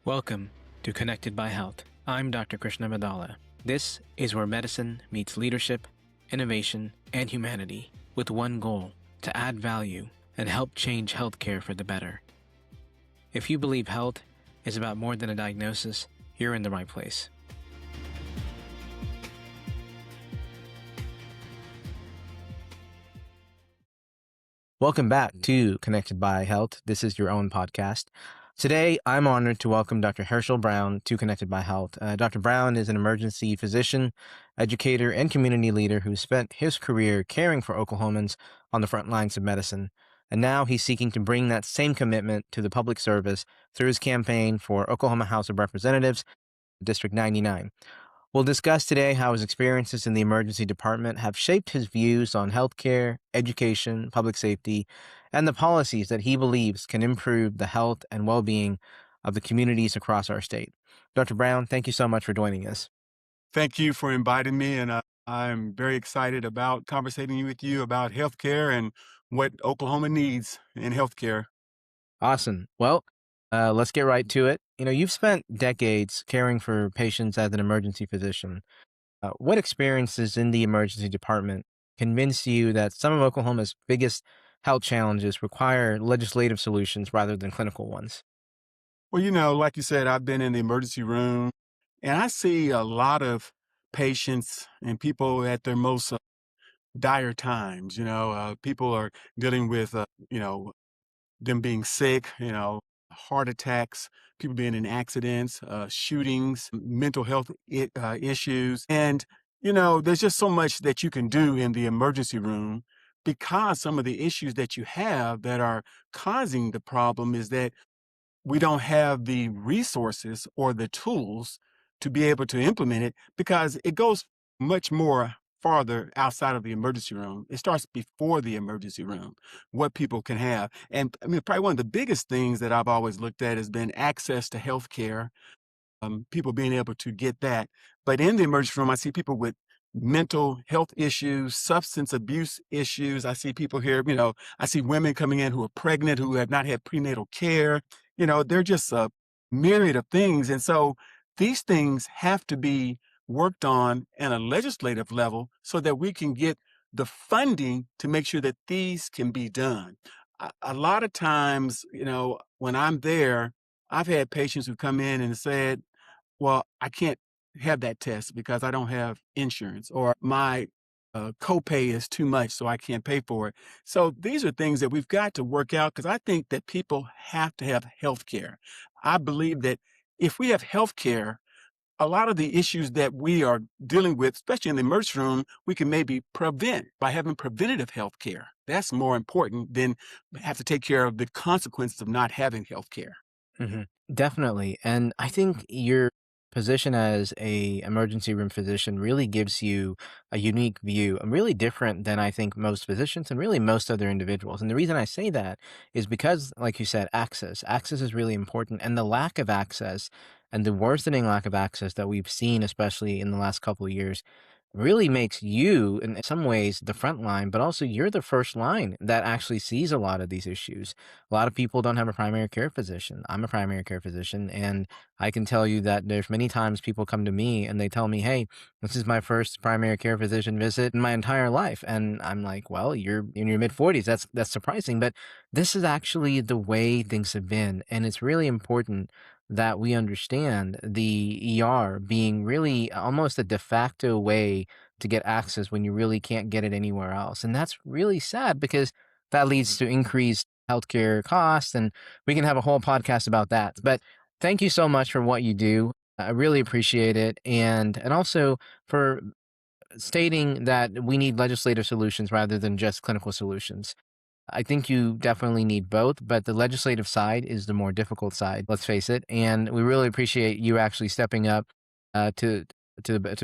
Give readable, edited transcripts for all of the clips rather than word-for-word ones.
Welcome to Connected by Health. I'm Dr. Krishna Vedala. This is where medicine meets leadership, innovation, and humanity with one goal: to add value and help change healthcare for the better. If you believe health is about more than a diagnosis, you're in the right place. Welcome back to Connected by Health. This is your own podcast. Today, I'm honored to welcome Dr. Herschel Brown to Connected by Health. Dr. Brown is an emergency physician, educator, and community leader who spent his career caring for Oklahomans on the front lines of medicine. And now he's seeking to bring that same commitment to the public service through his campaign for Oklahoma House of Representatives, District 99. We'll discuss today how his experiences in the emergency department have shaped his views on healthcare, education, public safety, and the policies that he believes can improve the health and well-being of the communities across our state. Dr. Brown, thank you so much for joining us. Thank you for inviting me, and I'm very excited about conversating with you about healthcare and what Oklahoma needs in healthcare. Awesome. Well, let's get right to it. You've spent decades caring for patients as an emergency physician. What experiences in the emergency department convince you that some of Oklahoma's biggest health challenges require legislative solutions rather than clinical ones? Well, like you said, I've been in the emergency room, and I see a lot of patients and people at their most dire times. People are dealing with, them being sick, heart attacks, people being in accidents, shootings, mental health issues. And, there's just so much that you can do in the emergency room because some of the issues that you have that are causing the problem is that we don't have the resources or the tools to be able to implement it because it goes much more farther outside of the emergency room. It starts before the emergency room, what people can have. And I mean, probably one of the biggest things that I've always looked at has been access to health care, people being able to get that. But in the emergency room, I see people with mental health issues, substance abuse issues. I see people here, I see women coming in who are pregnant, who have not had prenatal care. They're just a myriad of things. And so these things have to be worked on at a legislative level so that we can get the funding to make sure that these can be done. A lot of times, when I'm there, I've had patients who come in and said, well, I can't have that test because I don't have insurance, or my copay is too much, so I can't pay for it. So these are things that we've got to work out because I think that people have to have health care. I believe that if we have health care, a lot of the issues that we are dealing with, especially in the emergency room, we can maybe prevent by having preventative health care. That's more important than have to take care of the consequences of not having health care. hmm Definitely. And I think your position as a emergency room physician really gives you a unique view, and really different than I think most physicians and really most other individuals. And the reason I say that is because, like you said, access is really important, and the lack of access and the worsening lack of access that we've seen, especially in the last couple of years, really makes you, in some ways, the front line, but also you're the first line that actually sees a lot of these issues. A lot of people don't have a primary care physician. I'm a primary care physician, and I can tell you that there's many times people come to me and they tell me, "Hey, this is my first primary care physician visit in my entire life." And I'm like, "Well, you're in your mid 40s. That's surprising, but this is actually the way things have been, and it's really important that we understand the ER being really almost a de facto way to get access when you really can't get it anywhere else." And that's really sad because that leads to increased healthcare costs, and we can have a whole podcast about that. But thank you so much for what you do. I really appreciate it. And also for stating that we need legislative solutions rather than just clinical solutions. I think you definitely need both, but the legislative side is the more difficult side, let's face it. And we really appreciate you actually stepping up to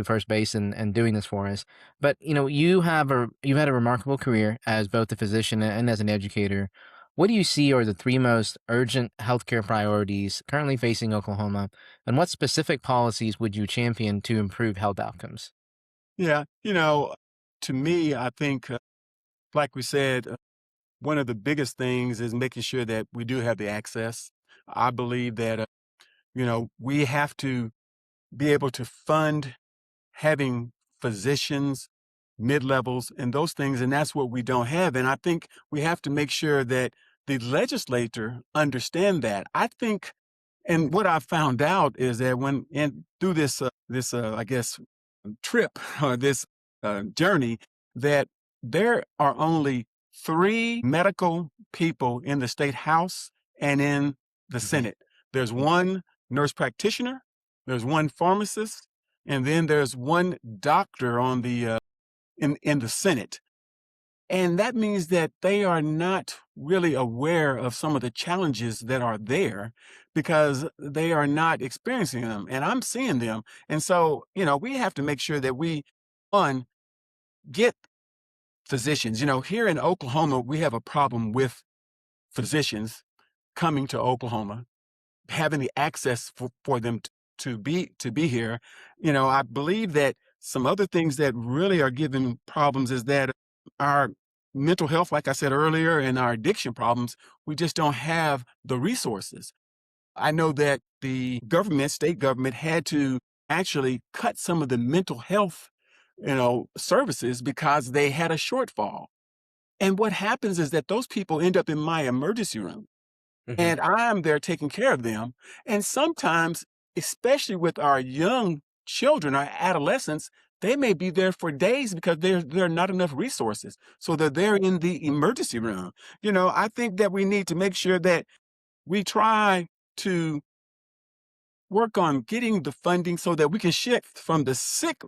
first base and doing this for us. But you've had a remarkable career as both a physician and as an educator. What do you see are the three most urgent healthcare priorities currently facing Oklahoma, and what specific policies would you champion to improve health outcomes? Yeah, to me, I think, like we said, one of the biggest things is making sure that we do have the access. I believe that We have to be able to fund having physicians, mid-levels, and those things, and that's what we don't have. And I think we have to make sure that the legislator understand that. I think, and what I found out is that when and through this I guess trip or this journey, that there are only three medical people in the state house and in the Mhm. Senate. There's one nurse practitioner, there's one pharmacist, and then there's one doctor on in the Senate. And that means that they are not really aware of some of the challenges that are there because they are not experiencing them. And I'm seeing them. And so, we have to make sure that we, one, get physicians. Here in Oklahoma, we have a problem with physicians coming to Oklahoma, having the access for them to be here. I believe that some other things that really are giving problems is that our mental health, like I said earlier, and our addiction problems, we just don't have the resources. I know that the government, state government, had to actually cut some of the mental health, services because they had a shortfall. And what happens is that those people end up in my emergency room Mhm. and I'm there taking care of them. And sometimes, especially with our young children, our adolescents, they may be there for days because there are not enough resources. So they're in the emergency room. I think that we need to make sure that we try to work on getting the funding so that we can shift from the sick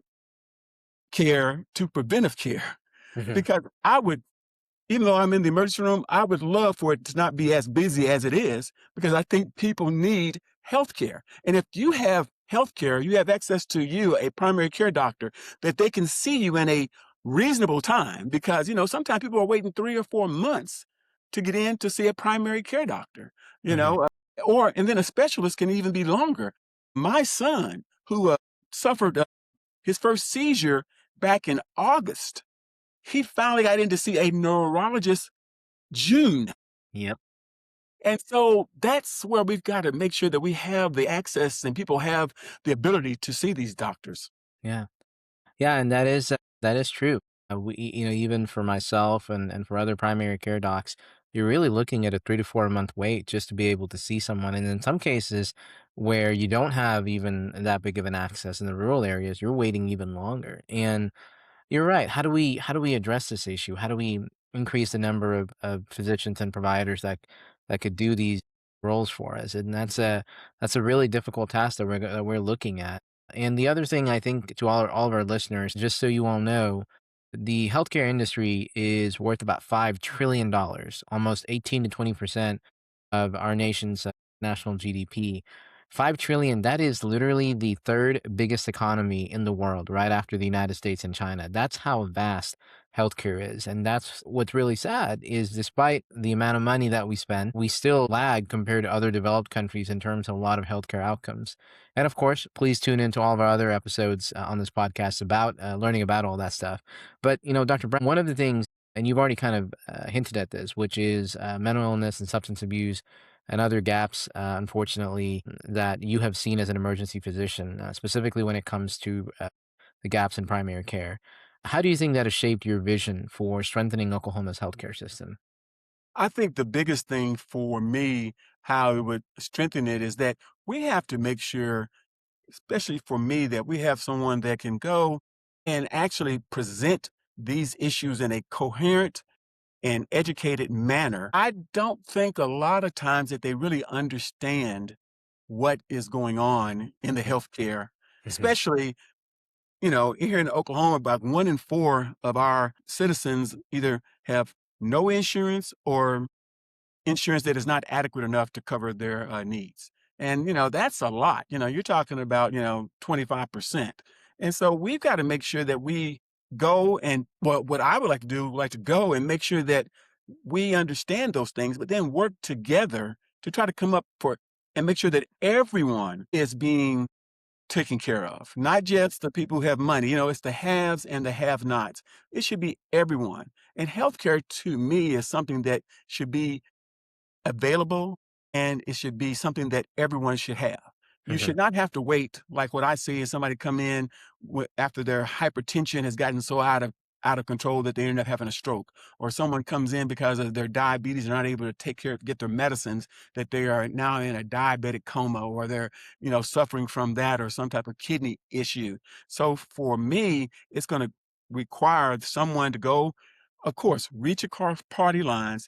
care to preventive care. Mhm. Because even though I'm in the emergency room, I would love for it to not be as busy as it is because I think people need health care. And if you have health care, you have access to a primary care doctor, that they can see you in a reasonable time because, sometimes people are waiting 3 or 4 months to get in to see a primary care doctor, you Mhm. know, and then a specialist can even be longer. My son, who suffered his first seizure back in August, he finally got in to see a neurologist June. Yep. And so that's where we've got to make sure that we have the access and people have the ability to see these doctors. Yeah. Yeah, and that is true. Even for myself and for other primary care docs, you're really looking at a 3 to 4 month wait just to be able to see someone. And in some cases where you don't have even that big of an access in the rural areas, you're waiting even longer. And you're right. How do we address this issue? How do we increase the number of physicians and providers that could do these roles for us? And that's a really difficult task that we're looking at. And the other thing I think to all of our listeners, just so you all know, the healthcare industry is worth about $5 trillion, almost 18 to 20% of our nation's national GDP. 5 trillion, that is literally the third biggest economy in the world, right after the United States and China. That's how vast healthcare is. And that's what's really sad is despite the amount of money that we spend, we still lag compared to other developed countries in terms of a lot of healthcare outcomes. And of course, please tune into all of our other episodes on this podcast about learning about all that stuff. But, Dr. Brown, one of the things, and you've already kind of hinted at this, which is mental illness and substance abuse and other gaps, unfortunately, that you have seen as an emergency physician, specifically when it comes to the gaps in primary care. How do you think that has shaped your vision for strengthening Oklahoma's healthcare system? I think the biggest thing for me, how it would strengthen it, is that we have to make sure, especially for me, that we have someone that can go and actually present these issues in a coherent and educated manner. I don't think a lot of times that they really understand what is going on in the healthcare, Mhm. especially, here in Oklahoma, about 1 in 4 of our citizens either have no insurance or insurance that is not adequate enough to cover their needs. And, that's a lot. You're talking about, 25%. And so we've got to make sure that we go and, well, what I would like to do, would like to go and make sure that we understand those things, but then work together to try to come up for and make sure that everyone is being taken care of, not just the people who have money. It's the haves and the have nots. It should be everyone. And healthcare to me is something that should be available, and it should be something that everyone should have. You should not have to wait, like what I see is somebody come in after their hypertension has gotten so out of control that they end up having a stroke, or someone comes in because of their diabetes and not able to get their medicines, that they are now in a diabetic coma, or they're, suffering from that or some type of kidney issue. So for me, it's going to require someone to go, of course, reach across party lines,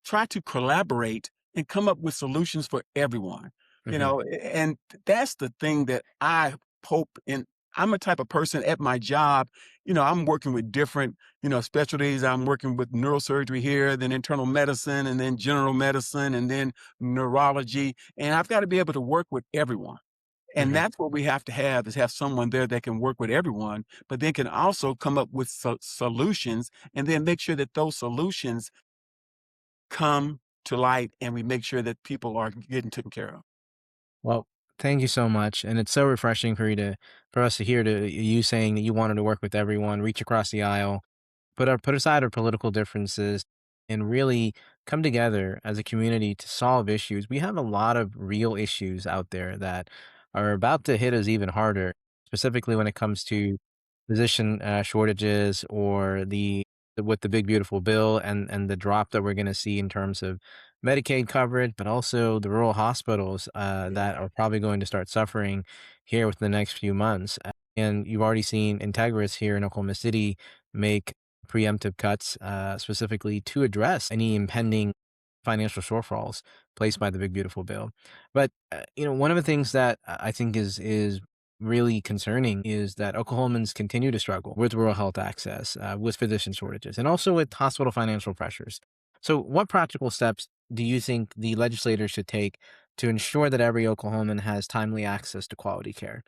try to collaborate and come up with solutions for everyone, Mhm. and that's the thing that I hope. And I'm a type of person at my job, I'm working with different, specialties. I'm working with neurosurgery here, then internal medicine, and then general medicine, and then neurology. And I've got to be able to work with everyone. And Mhm. that's what we have to have, is have someone there that can work with everyone, but then can also come up with solutions, and then make sure that those solutions come to light, and we make sure that people are getting taken care of. Well, thank you so much, and it's so refreshing for us to hear you saying that you wanted to work with everyone, reach across the aisle, put aside our political differences, and really come together as a community to solve issues. We have a lot of real issues out there that are about to hit us even harder, specifically when it comes to physician shortages or with the big beautiful bill and the drop that we're going to see in terms of Medicaid coverage, but also the rural hospitals that Yeah. are probably going to start suffering here within the next few months. And you've already seen Integris here in Oklahoma City make preemptive cuts, specifically to address any impending financial shortfalls placed by the big beautiful bill. But one of the things that I think is really concerning is that Oklahomans continue to struggle with rural health access, with physician shortages, and also with hospital financial pressures. So, what practical steps do you think the legislators should take to ensure that every Oklahoman has timely access to quality care?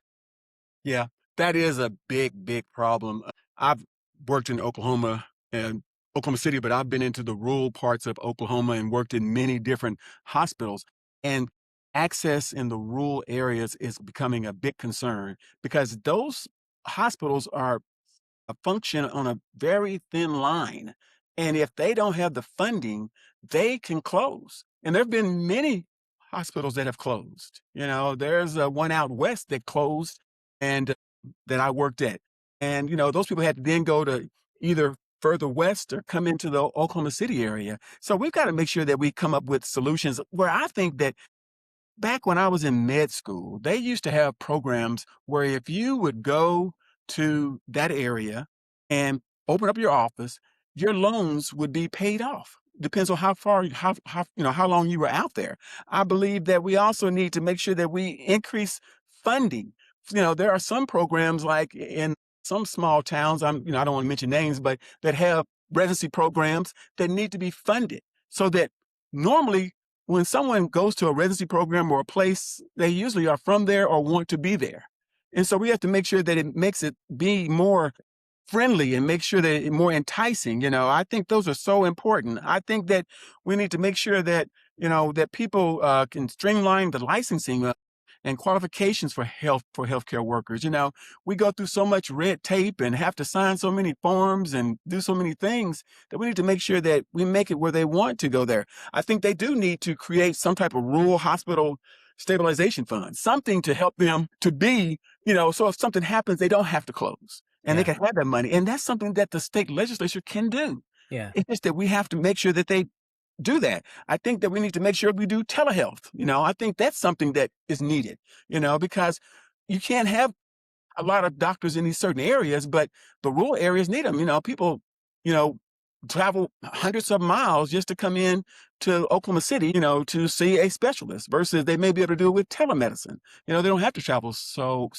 Yeah, that is a big, big problem. I've worked in Oklahoma and Oklahoma City, but I've been into the rural parts of Oklahoma and worked in many different hospitals. And access in the rural areas is becoming a big concern, because those hospitals are a function on a very thin line. And if they don't have the funding, they can close. And there have been many hospitals that have closed. There's one out west that closed, and that I worked at. And, those people had to then go to either further west or come into the Oklahoma City area. So we've got to make sure that we come up with solutions where I think that back when I was in med school, they used to have programs where if you would go to that area and open up your office, your loans would be paid off. Depends on how far, how long you were out there. I believe that we also need to make sure that we increase funding. There are some programs like in some small towns, I don't want to mention names, but that have residency programs that need to be funded, so that normally when someone goes to a residency program or a place, they usually are from there or want to be there. And so we have to make sure that it makes it be more friendly and make sure that it's more enticing. I think those are so important. I think that we need to make sure that, that people can streamline the licensing and qualifications for healthcare workers. We go through so much red tape and have to sign so many forms and do so many things, that we need to make sure that we make it where they want to go there. I think they do need to create some type of rural hospital stabilization fund, something to help them to be, so if something happens, they don't have to close and they Yeah, can have that money. And that's something that the state legislature can do. yeah, It's just that we have to make sure that they do that. I think that we need to make sure we do telehealth. I think that's something that is needed, because you can't have a lot of doctors in these certain areas, but the rural areas need them. People, you know, travel hundreds of miles just to come in to Oklahoma City, to see a specialist, versus they may be able to do it with telemedicine. They don't have to travel so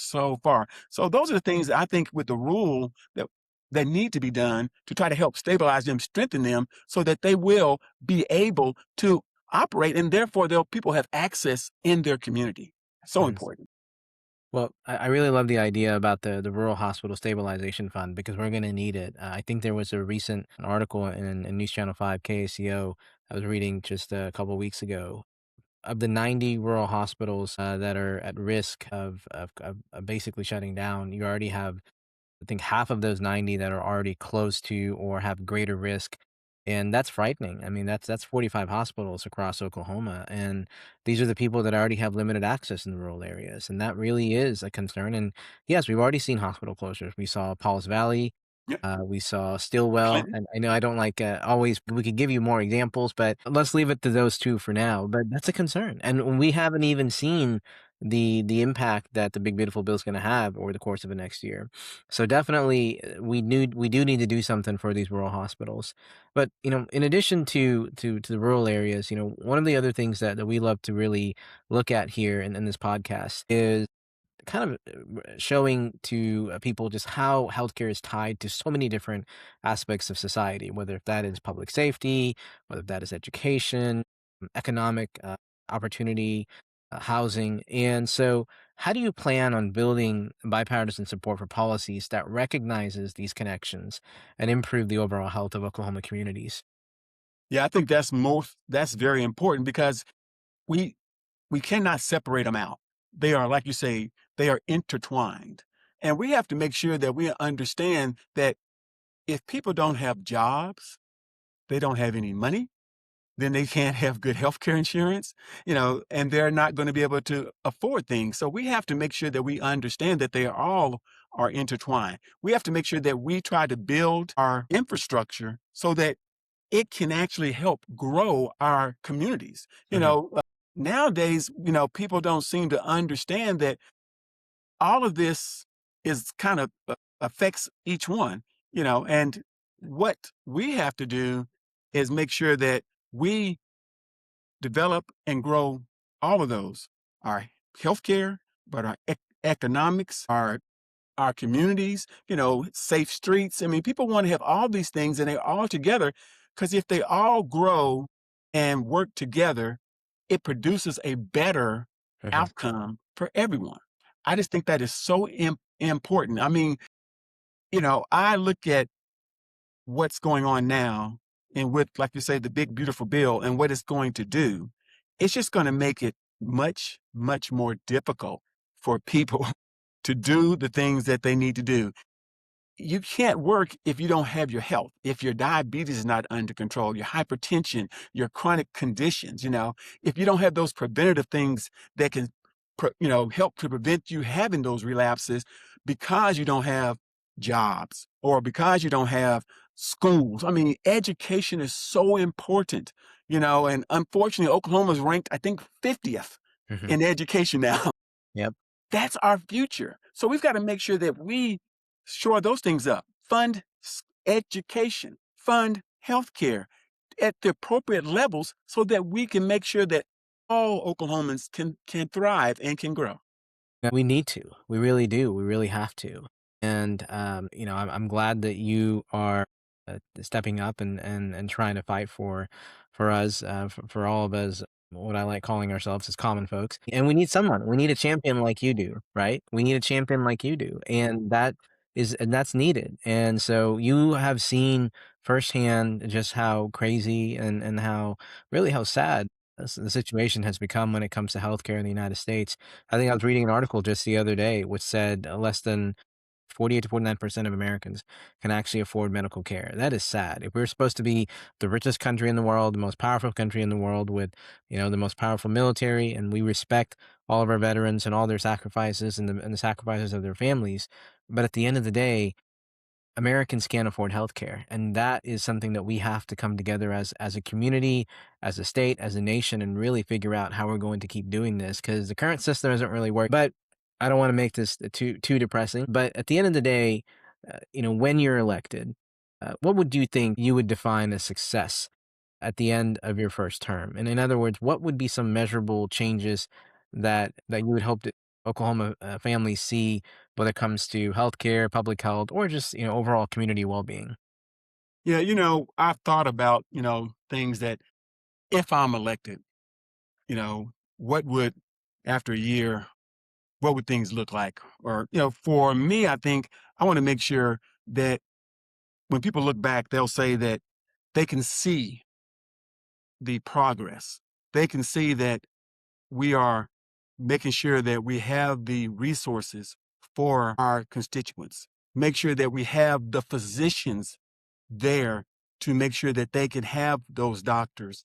far. So those are the things that I think with the rule that need to be done to try to help stabilize them, strengthen them, so that they will be able to operate, and therefore they'll people have access in their community. So mhm. important. Well, I really love the idea about the Rural Hospital Stabilization Fund because we're going to need it. I think there was a recent article in News Channel 5 KACO I was reading just a couple weeks ago. Of the 90 rural hospitals that are at risk of basically shutting down, you already have, I think, half of those 90 that are already close to or have greater risk And that's frightening. I mean, that's 45 hospitals across Oklahoma, and these are the people that already have limited access in the rural areas, and that really is a concern. And yes, we've already seen hospital closures. We saw Paul's Valley, Yeah, we saw Stillwell, Clinton. and I know I don't like always. We could give you more examples, but let's leave it to those two for now. But that's a concern, and we haven't even seen the impact that the big beautiful bill is going to have over the course of the next year. So definitely, we do need to do something for these rural hospitals. But, in addition to the rural areas, one of the other things that we love to really look at here in this podcast is kind of showing to people just how healthcare is tied to so many different aspects of society, whether that is public safety, whether that is education, economic opportunity, housing. And so, how do you plan on building bipartisan support for policies that recognizes these connections and improve the overall health of Oklahoma communities? Yeah, I think that's very important because we we cannot separate them out. They are, like you say, they are intertwined. And we have to make sure that we understand that if people don't have jobs, they don't have any money, then they can't have good healthcare insurance, and they're not going to be able to afford things. So we have to make sure that we understand that they all are intertwined. We have to make sure that we try to build our infrastructure so that it can actually help grow our communities. Hmm. Nowadays, people don't seem to understand that all of this is kind of affects each one, and what we have to do is make sure that we develop and grow all of those, our healthcare, but our economics, our communities, safe streets. I mean, people want to have all these things and they're all together because if they all grow and work together, it produces a better Hmm. outcome for everyone. I just think that is so important. I mean, I look at what's going on now and with, like you say, the big, beautiful bill and what it's going to do. It's just going to make it much, much more difficult for people to do the things that they need to do. You can't work if you don't have your health. If your diabetes is not under control, your hypertension, your chronic conditions, if you don't have those preventative things that can, help to prevent you having those relapses because you don't have jobs or because you don't have schools. I mean, education is so important, and unfortunately, Oklahoma is ranked, I think, 50th Hmm. in education now. Yep. That's our future. So we've got to make sure that we shore those things up. Fund education, fund healthcare at the appropriate levels so that we can make sure that all Oklahomans can thrive and can grow. Yeah, we need to. We really do. We really have to. And I'm glad that you are stepping up and trying to fight for us, for all of us. What I like calling ourselves as common folks. And we need someone. We need a champion like you do, right? We need a champion like you do, and that's needed. And so you have seen firsthand just how crazy and how really how sad the situation has become when it comes to healthcare in the United States. I think I was reading an article just the other day which said less than 48 to 49% of Americans can actually afford medical care. That is sad. If we're supposed to be the richest country in the world, the most powerful country in the world with, the most powerful military, and we respect all of our veterans and all their sacrifices and the sacrifices of their families. But at the end of the day, Americans can't afford healthcare, and that is something that we have to come together as a community, as a state, as a nation, and really figure out how we're going to keep doing this because the current system doesn't really work. But I don't want to make this too depressing. But at the end of the day, when you're elected, what would you think you would define as success at the end of your first term? And in other words, what would be some measurable changes that you would hope that Oklahoma families see when it comes to healthcare, public health, or just overall community well-being? Yeah, I've thought about, things that if I'm elected, you know, what would after a year, what would things look like? Or, for me, I think I want to make sure that when people look back, they'll say that they can see the progress. They can see that we are making sure that we have the resources for our constituents. Make sure that we have the physicians there to make sure that they can have those doctors,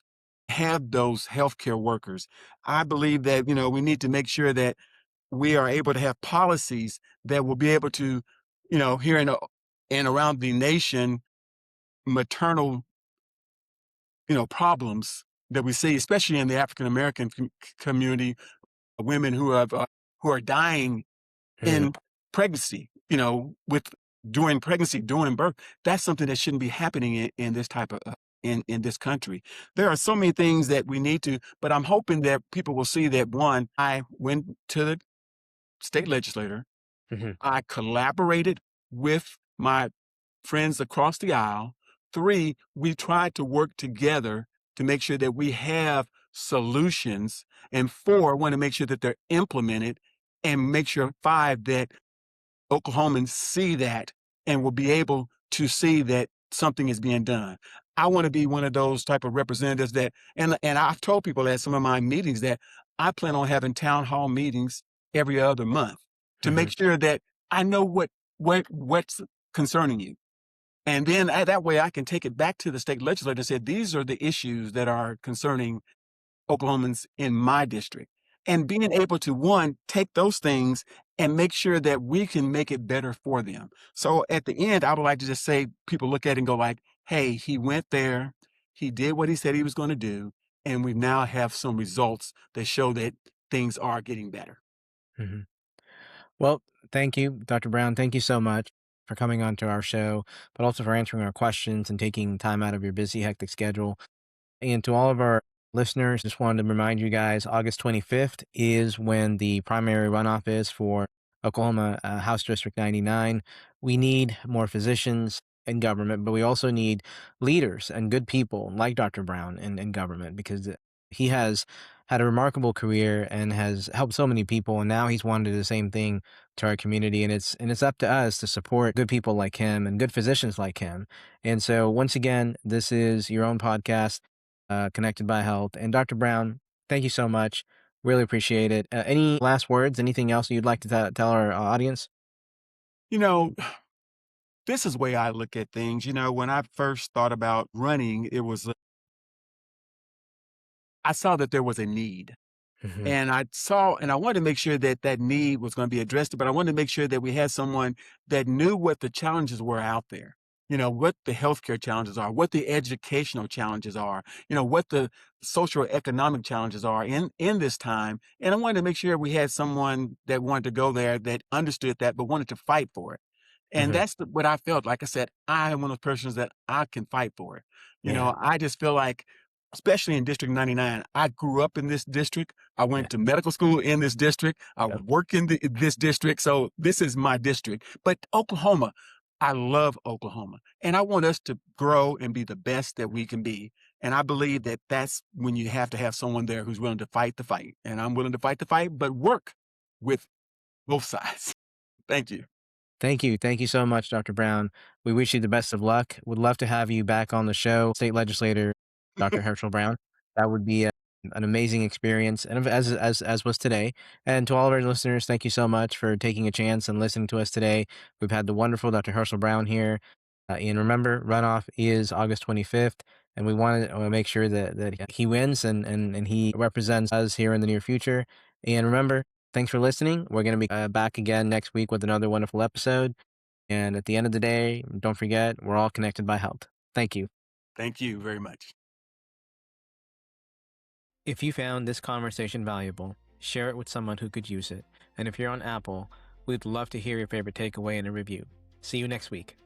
have those healthcare workers. I believe that, we need to make sure that we are able to have policies that will be able to, here and around the nation, maternal, problems that we see, especially in the African American community, women who are dying Mhm. in pregnancy, with during pregnancy, during birth. That's something that shouldn't be happening in this type of in this country. There are so many things that we need to, but I'm hoping that people will see that one, I went to the state legislator. Mhm. I collaborated with my friends across the aisle. Three, we tried to work together to make sure that we have solutions. And four, want to make sure that they're implemented. And make sure, five, that Oklahomans see that and will be able to see that something is being done. I want to be one of those type of representatives that, and I've told people at some of my meetings that I plan on having town hall meetings every other month to make Mhm. sure that I know what's concerning you. And then that way I can take it back to the state legislature and say, these are the issues that are concerning Oklahomans in my district. And being able to, one, take those things and make sure that we can make it better for them. So at the end, I would like to just say, people look at it and go like, hey, he went there, he did what he said he was going to do, and we now have some results that show that things are getting better. Mhm. Well, thank you, Dr. Brown. Thank you so much for coming on to our show, but also for answering our questions and taking time out of your busy, hectic schedule. And to all of our listeners, just wanted to remind you guys August 25th is when the primary runoff is for Oklahoma House District 99. We need more physicians in government, but we also need leaders and good people like Dr. Brown in government because he has had a remarkable career and has helped so many people. And now he's wanted the same thing to our community. And it's up to us to support good people like him and good physicians like him. And so once again, this is your own podcast Connected by Health. And Dr. Brown, thank you so much. Really appreciate it. Any last words? Anything else you'd like to tell our audience? You know, this is the way I look at things. When I first thought about running, I saw that there was a need. Hmm. And I wanted to make sure that that need was going to be addressed, but I wanted to make sure that we had someone that knew what the challenges were out there. What the healthcare challenges are, what the educational challenges are, what the social economic challenges are in this time. And I wanted to make sure we had someone that wanted to go there that understood that, but wanted to fight for it. And Hmm. that's what I felt. Like I said, I am one of those persons that I can fight for it. Yeah. I just feel like, especially in District 99, I grew up in this district. I Yeah. went to medical school in this district. I Yep. work in this district. So this is my district. But Oklahoma, I love Oklahoma. And I want us to grow and be the best that we can be. And I believe that that's when you have to have someone there who's willing to fight the fight. And I'm willing to fight the fight, but work with both sides. Thank you. Thank you. Thank you so much, Dr. Brown. We wish you the best of luck. Would love to have you back on the show, State Legislator Dr. Herschel Brown. That would be an amazing experience, and as was today. And to all of our listeners, thank you so much for taking a chance and listening to us today. We've had the wonderful Dr. Herschel Brown here. And remember, runoff is August 25th, and we want to make sure that he wins and he represents us here in the near future. And remember, thanks for listening. We're going to be back again next week with another wonderful episode. And at the end of the day, don't forget, we're all connected by health. Thank you. Thank you very much. If you found this conversation valuable, share it with someone who could use it. And if you're on Apple, we'd love to hear your favorite takeaway and a review. See you next week.